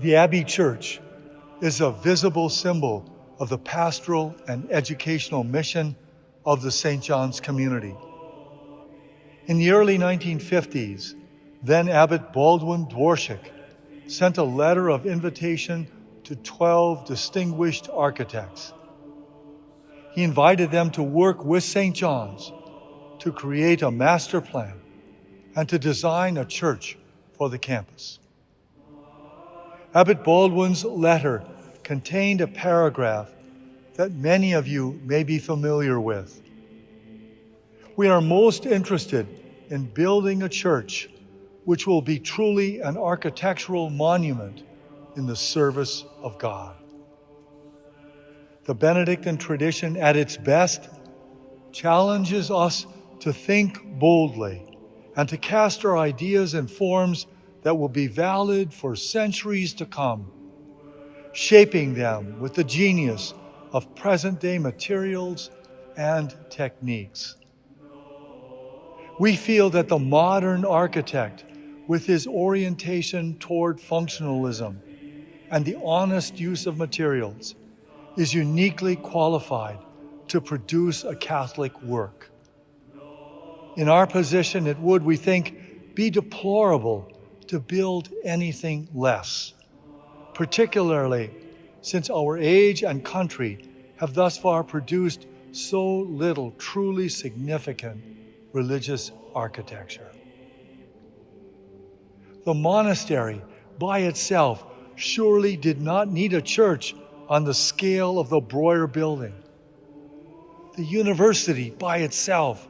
The Abbey Church is a visible symbol of the pastoral and educational mission of the St. John's community. In the early 1950s, then Abbot Baldwin Dworshak sent a letter of invitation to 12 distinguished architects. He invited them to work with St. John's to create a master plan and to design a church for the campus. Abbot Baldwin's letter contained a paragraph that many of you may be familiar with. We are most interested in building a church which will be truly an architectural monument in the service of God. The Benedictine tradition at its best challenges us to think boldly and to cast our ideas in forms that will be valid for centuries to come, shaping them with the genius of present-day materials and techniques. We feel that the modern architect, with his orientation toward functionalism and the honest use of materials, is uniquely qualified to produce a Catholic work. In our position, it would, we think, be deplorable to build anything less, particularly since our age and country have thus far produced so little truly significant religious architecture. The monastery by itself surely did not need a church on the scale of the Breuer building. The university by itself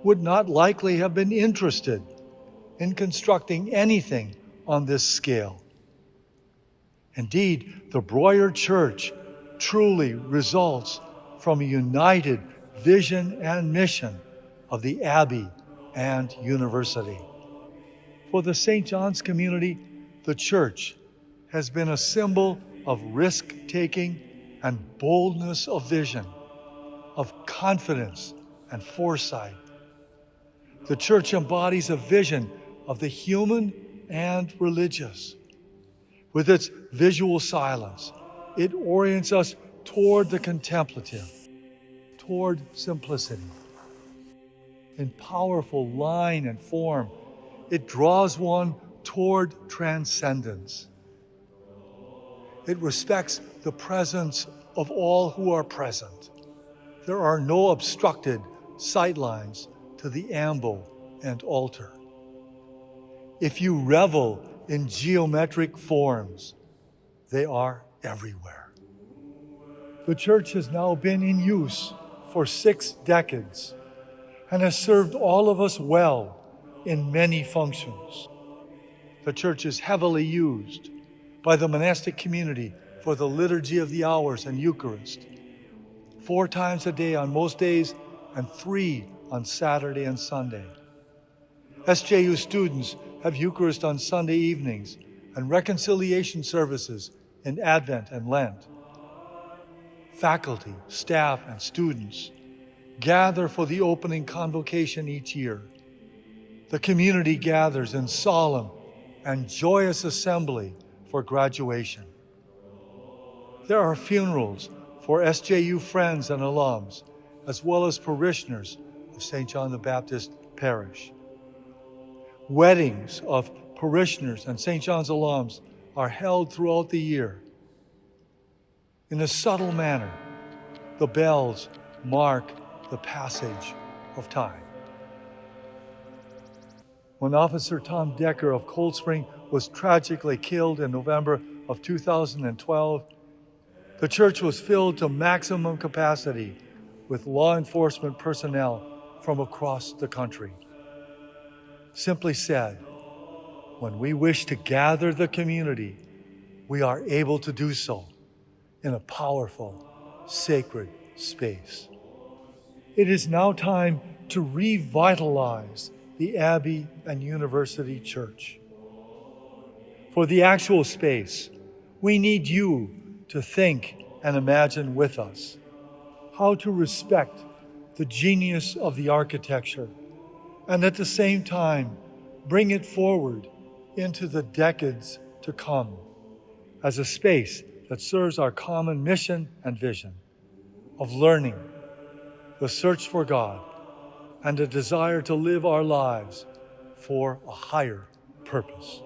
would not likely have been interested in constructing anything on this scale. Indeed, the Breuer Church truly results from a united vision and mission of the Abbey and University. For the St. John's community, the church has been a symbol of risk-taking and boldness of vision, of confidence and foresight. The church embodies a vision of the human and religious. With its visual silence, it orients us toward the contemplative, toward simplicity. In powerful line and form, it draws one toward transcendence. It respects the presence of all who are present. There are no obstructed sightlines to the ambo and altar. If you revel in geometric forms, they are everywhere. The church has now been in use for 6 decades and has served all of us well in many functions. The church is heavily used by the monastic community for the Liturgy of the Hours and Eucharist, 4 times a day on most days and 3 on Saturday and Sunday. SJU students have Eucharist on Sunday evenings and reconciliation services in Advent and Lent. Faculty, staff, and students gather for the opening convocation each year. The community gathers in solemn and joyous assembly for graduation. There are funerals for SJU friends and alums, as well as parishioners of St. John the Baptist Parish. Weddings of parishioners and St. John's alums are held throughout the year. In a subtle manner, the bells mark the passage of time. When Officer Tom Decker of Cold Spring was tragically killed in November of 2012, the church was filled to maximum capacity with law enforcement personnel from across the country. Simply said, when we wish to gather the community, we are able to do so in a powerful, sacred space. It is now time to revitalize the Abbey and University Church. For the actual space, we need you to think and imagine with us how to respect the genius of the architecture and at the same time bring it forward into the decades to come as a space that serves our common mission and vision of learning, the search for God, and a desire to live our lives for a higher purpose.